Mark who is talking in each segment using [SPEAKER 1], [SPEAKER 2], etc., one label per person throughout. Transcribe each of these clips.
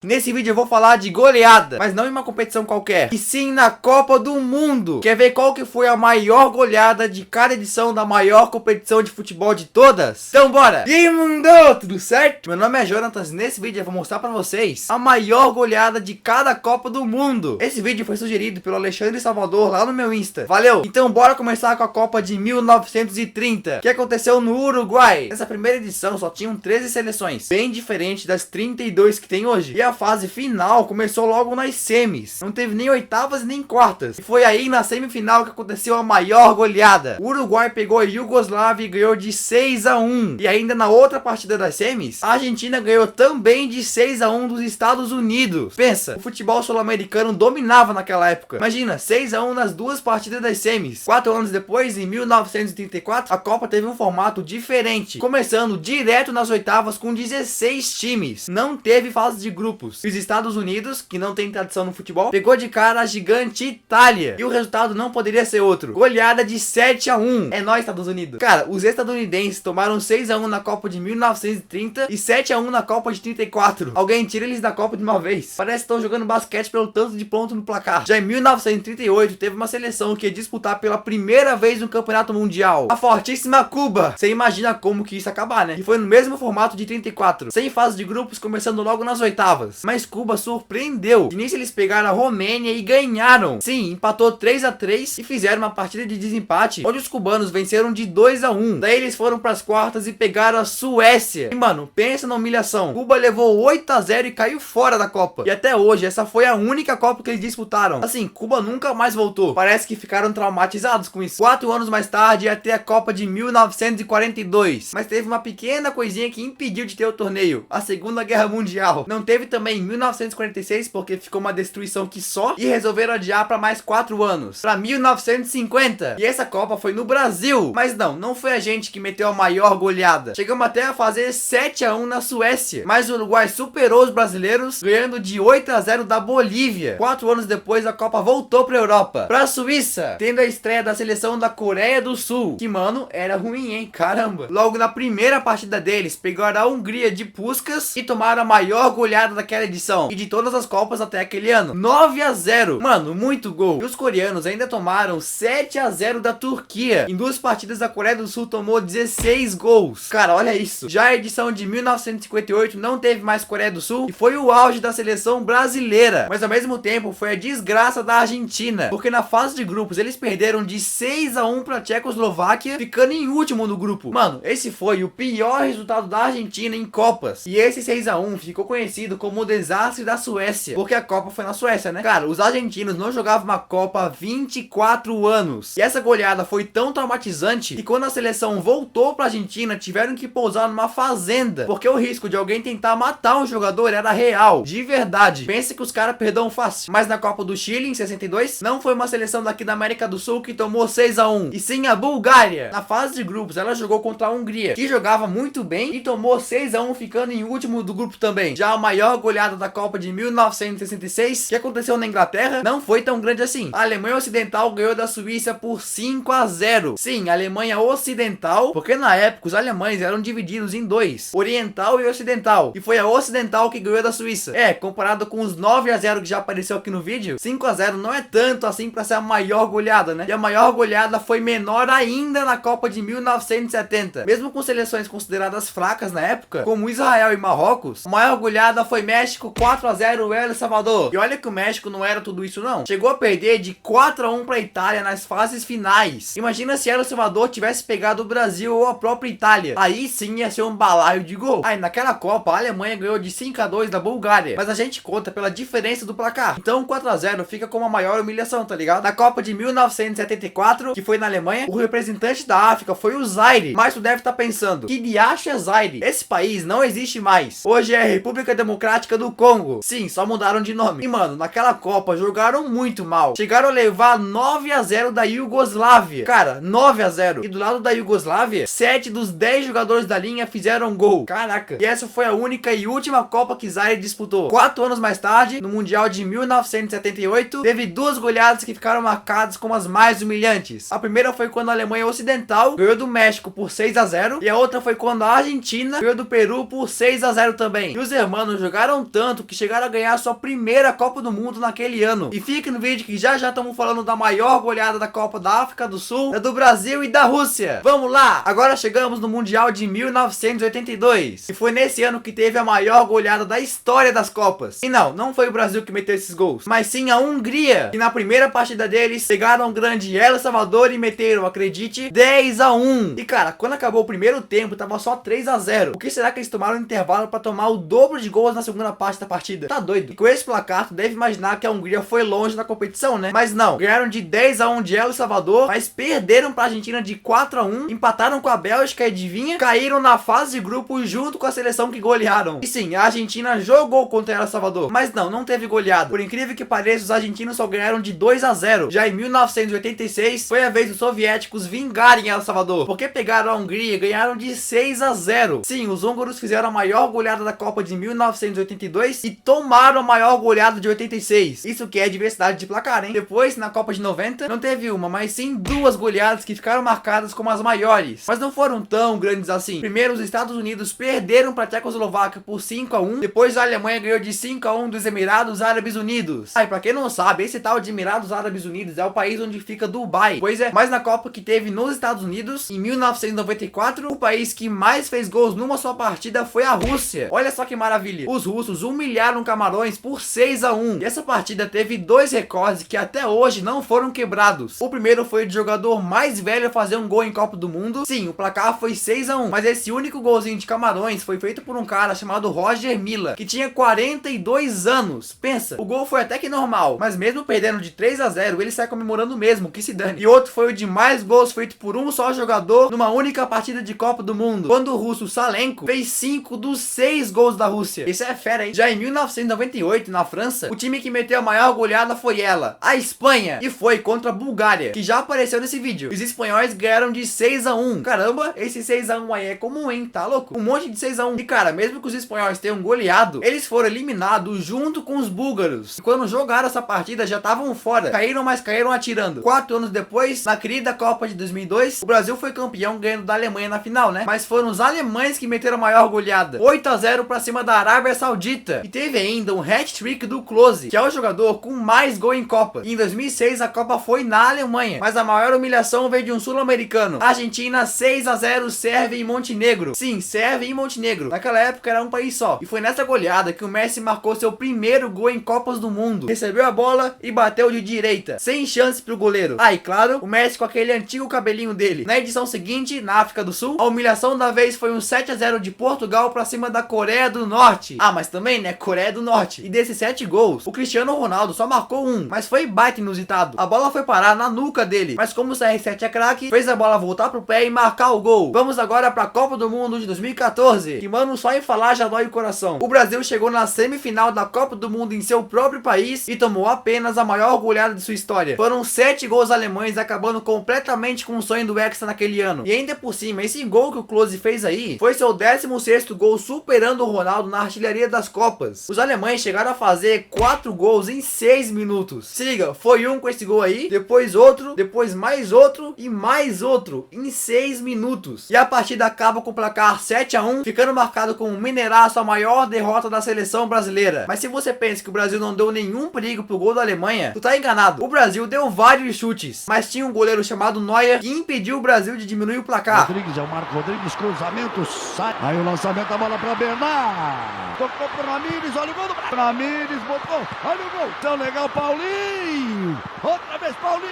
[SPEAKER 1] Nesse vídeo eu vou falar de goleada, mas não em uma competição qualquer, e sim na Copa do Mundo. Quer ver qual que foi a maior goleada de cada edição da maior competição de futebol de todas? Então bora! E aí, mundo, tudo certo? Meu nome é Jonatas e nesse vídeo eu vou mostrar pra vocês a maior goleada de cada Copa do Mundo. Esse vídeo foi sugerido pelo Alexandre Salvador lá no meu Insta. Valeu! Então bora começar com a Copa de 1930, que aconteceu no Uruguai. Nessa primeira edição só tinham 13 seleções, bem diferente das 32 que tem hoje. E a fase final começou logo nas semis. Não teve nem oitavas nem quartas. E foi aí na semifinal que aconteceu a maior goleada. O Uruguai pegou a Iugoslávia e ganhou de 6-1. E ainda na outra partida das semis, a Argentina ganhou também de 6-1 dos Estados Unidos. Pensa, o futebol sul-americano dominava naquela época. Imagina, 6-1 nas duas partidas das semis. 4 anos depois, em 1934, a Copa teve um formato diferente, começando direto nas oitavas com 16 times. Não teve fase de grupos. Os Estados Unidos, que não tem tradição no futebol, pegou de cara a gigante Itália. E o resultado não poderia ser outro. Goleada de 7-1. É nóis, Estados Unidos. Cara, os estadunidenses tomaram 6-1 na Copa de 1930 e 7-1 na Copa de 34. Alguém tira eles da Copa de uma vez. Parece que estão jogando basquete pelo tanto de ponto no placar. Já em 1938, teve uma seleção que ia disputar pela primeira vez um campeonato mundial. A fortíssima Cuba. Você imagina como que isso ia acabar, né? E foi no mesmo formato de 34. Sem fase de grupos, começando logo nas oitavas. Mas Cuba surpreendeu. De início eles pegaram a Romênia e ganharam. Sim, empatou 3-3 e fizeram uma partida de desempate, onde os cubanos venceram de 2-1. Daí eles foram para as quartas e pegaram a Suécia. E mano, pensa na humilhação. Cuba levou 8-0 e caiu fora da Copa. E até hoje, essa foi a única Copa que eles disputaram. Assim, Cuba nunca mais voltou. Parece que ficaram traumatizados com isso. 4 anos mais tarde ia ter a Copa de 1942. Mas teve uma pequena coisinha que impediu de ter o torneio. A Segunda Guerra Mundial. Não teve também em 1946, porque ficou uma destruição que só. E resolveram adiar para mais 4 anos. Para 1950. E essa Copa foi no Brasil. Mas não foi a gente que meteu a maior goleada. Chegamos até a fazer 7-1 na Suécia. Mas o Uruguai superou os brasileiros, ganhando de 8-0 da Bolívia. 4 anos depois, a Copa voltou para a Europa. Para a Suíça, tendo a estreia da seleção da Coreia do Sul. Que, mano, era ruim, hein? Caramba. Logo na primeira partida deles, pegaram a Hungria de Puskás e tomaram a maior goleada daquela edição. E de todas as Copas até aquele ano. 9-0. Mano, muito gol. E os coreanos ainda tomaram 7-0 da Turquia. Em 2 partidas, a Coreia do Sul tomou 16 gols. Cara, olha isso. Já a edição de 1958 não teve mais Coreia do Sul e foi o auge da seleção brasileira. Mas ao mesmo tempo foi a desgraça da Argentina, porque na fase de grupos eles perderam de 6-1 para a Tchecoslováquia, ficando em último no grupo. Mano, esse foi o pior resultado da Argentina em Copas. E esse 6-1 ficou conhecido como o desastre da Suécia, porque a Copa foi na Suécia, né? Cara, os argentinos não jogavam uma Copa há 24 anos. E essa goleada foi tão traumatizante que quando a seleção voltou pra Argentina, tiveram que pousar numa fazenda, porque o risco de alguém tentar matar um jogador era real, de verdade. Pensa que os caras perdoam fácil. Mas na Copa do Chile, em 62, não foi uma seleção daqui da América do Sul que tomou 6-1, e sim a Bulgária. Na fase de grupos, ela jogou contra a Hungria, que jogava muito bem e tomou 6-1, ficando em último do grupo também. Já a maior goleada da Copa de 1966, que aconteceu na Inglaterra, não foi tão grande assim. A Alemanha Ocidental ganhou da Suíça por 5-0. Sim, a Alemanha Ocidental, porque na época os alemães eram divididos em 2, Oriental e Ocidental, e foi a Ocidental que ganhou da Suíça. Comparado com os 9-0 que já apareceu aqui no vídeo, 5-0 não é tanto assim pra ser a maior goleada, né? E a maior goleada foi menor ainda na Copa de 1970. Mesmo com seleções consideradas fracas na época, como Israel e Marrocos, a maior goleada foi México 4-0 El Salvador. E olha que o México não era tudo isso não. Chegou a perder de 4-1 para a Itália nas fases finais. Imagina se El Salvador tivesse pegado o Brasil ou a própria Itália. Aí sim ia ser um balaio de gol. Aí naquela Copa a Alemanha ganhou de 5-2 da Bulgária, mas a gente conta pela diferença do placar. Então 4-0 fica como a maior humilhação, tá ligado? Na Copa de 1974, que foi na Alemanha, o representante da África foi o Zaire. Mas tu deve estar pensando, que diacho é Zaire? Esse país não existe mais. Hoje é a República Democrática do Congo. Sim, só mudaram de nome. E mano, naquela Copa jogaram muito mal. Chegaram a levar 9-0 da Iugoslávia. Cara, 9-0. E do lado da Iugoslávia, 7 dos 10 jogadores da linha fizeram gol. Caraca. E essa foi a única e última Copa que Zaire disputou. 4 anos mais tarde, no Mundial de 1978, teve 2 goleadas que ficaram marcadas como as mais humilhantes. A primeira foi quando a Alemanha Ocidental ganhou do México por 6-0. E a outra foi quando a Argentina ganhou do Peru por 6-0 também. E os hermanos jogaram golearam tanto que chegaram a ganhar sua primeira Copa do Mundo naquele ano. E fique no vídeo que já estamos falando da maior goleada da Copa da África do Sul, da do Brasil e da Rússia. Vamos lá! Agora chegamos no Mundial de 1982. E foi nesse ano que teve a maior goleada da história das Copas. E não foi o Brasil que meteu esses gols, mas sim a Hungria, que na primeira partida deles pegaram o grande El Salvador e meteram, acredite, 10-1. E cara, quando acabou o primeiro tempo, tava só 3-0. O que será que eles tomaram no intervalo pra tomar o dobro de gols na segunda parte da partida? Tá doido? E com esse placar, tu deve imaginar que a Hungria foi longe na competição, né? Mas não, ganharam de 10-1 de El Salvador, mas perderam pra Argentina de 4-1, empataram com a Bélgica e adivinha? Caíram na fase de grupo junto com a seleção que golearam. E sim, a Argentina jogou contra El Salvador, mas não teve goleada. Por incrível que pareça, os argentinos só ganharam de 2-0. Já em 1986, foi a vez dos soviéticos vingarem El Salvador, porque pegaram a Hungria e ganharam de 6-0. Sim, os húngaros fizeram a maior goleada da Copa de 1982 e tomaram a maior goleada de 86. Isso que é diversidade de placar, hein? Depois, na Copa de 90, não teve uma, mas sim duas goleadas que ficaram marcadas como as maiores. Mas não foram tão grandes assim. Primeiro, os Estados Unidos perderam para a Tchecoslováquia por 5-1. Depois, a Alemanha ganhou de 5-1 dos Emirados Árabes Unidos. E pra quem não sabe, esse tal de Emirados Árabes Unidos é o país onde fica Dubai. Pois é, mas na Copa que teve nos Estados Unidos, em 1994, o país que mais fez gols numa só partida foi a Rússia. Olha só que maravilha. Os russos humilharam Camarões por 6-1. E essa partida teve dois recordes que até hoje não foram quebrados. O primeiro foi o de jogador mais velho a fazer um gol em Copa do Mundo. Sim, o placar foi 6-1. Mas esse único golzinho de Camarões foi feito por um cara chamado Roger Milla, que tinha 42 anos. Pensa, o gol foi até que normal, mas mesmo perdendo de 3-0, ele sai comemorando mesmo, que se dane. E outro foi o de mais gols feito por um só jogador numa única partida de Copa do Mundo, quando o russo Salenko fez 5 dos 6 gols da Rússia. Isso é fera, hein? Já em 1998, na França, o time que meteu a maior goleada foi ela, a Espanha, e foi contra a Bulgária, que já apareceu nesse vídeo. Os espanhóis ganharam de 6-1. Caramba, esse 6-1 aí é comum, hein? Tá louco? Um monte de 6-1. E cara, mesmo que os espanhóis tenham goleado, eles foram eliminados junto com os búlgaros. E quando jogaram essa partida, já estavam fora. Caíram, mas caíram atirando. 4 anos depois, na querida Copa de 2002, o Brasil foi campeão ganhando da Alemanha na final, né? Mas foram os alemães que meteram a maior goleada. 8-0 pra cima da Arábia Saudita. E teve ainda um hat-trick do Klose, que é o jogador com mais gol em Copa. E em 2006, a Copa foi na Alemanha. Mas a maior humilhação veio de um sul-americano. Argentina 6-0 Sérvia e Montenegro. Sim, Sérvia e Montenegro. Naquela época era um país só. E foi nessa goleada que o Messi marcou seu primeiro gol em Copas do Mundo. Recebeu a bola e bateu de direita, sem chance pro goleiro. Ah, e claro, o Messi com aquele antigo cabelinho dele. Na edição seguinte, na África do Sul, a humilhação da vez foi um 7-0 de Portugal pra cima da Coreia do Norte. Ah, mas também, né, Coreia do Norte. E desses 7 gols, o Cristiano Ronaldo só marcou um, mas foi baita inusitado. A bola foi parar na nuca dele, mas como o CR7 é craque, fez a bola voltar pro pé e marcar o gol. Vamos agora pra Copa do Mundo de 2014, que mano, só em falar já dói o coração. O Brasil chegou na semifinal da Copa do Mundo em seu próprio país e tomou apenas a maior goleada de sua história. Foram 7 gols alemães, acabando completamente com o sonho do Hexa naquele ano. E ainda por cima, esse gol que o Klose fez aí foi seu 16º gol, superando o Ronaldo na artilharia das Copas. Os alemães chegaram a fazer 4 gols em 6 minutos. Se liga, foi um com esse gol aí, depois outro, depois mais outro e mais outro em 6 minutos. E a partida acaba com o placar 7-1, ficando marcado com o Mineiraço a maior derrota da seleção brasileira. Mas se você pensa que o Brasil não deu nenhum perigo pro gol da Alemanha, tu tá enganado. O Brasil deu vários chutes, mas tinha um goleiro chamado Neuer que impediu o Brasil de diminuir o placar.
[SPEAKER 2] Rodrigues, é o Marco Rodrigues, cruzamento, sai. Aí o lançamento da bola pra Bernard. Tocou pro Ramires, olha o gol do Ramires, botou, olha o gol. Tão legal, Paulinho. Outra vez, Paulinho.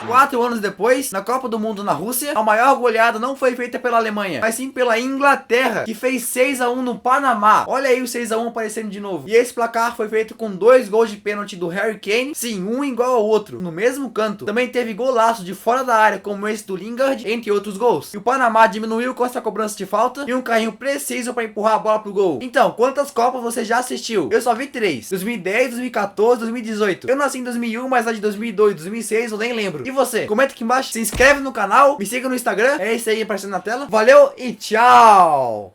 [SPEAKER 1] 4 anos depois, na Copa do Mundo na Rússia, a maior goleada não foi feita pela Alemanha, mas sim pela Inglaterra, que fez 6-1 no Panamá. Olha aí o 6-1 aparecendo de novo. E esse placar foi feito com 2 gols de pênalti do Harry Kane, sim, um igual ao outro, no mesmo canto. Também teve golaço de fora da área, como esse do Lingard, entre outros gols. E o Panamá diminuiu com essa cobrança de falta e um carrinho preciso para empurrar a bola pro gol. Então, quantas Copas você já assistiu? Eu só vi 3. 2010, 2014, 2018. Eu nasci em 2001, mas a de 2002, 2006 eu nem lembro. E você? Comenta aqui embaixo, se inscreve no canal, me siga no Instagram. É isso aí aparecendo na tela. Valeu e tchau!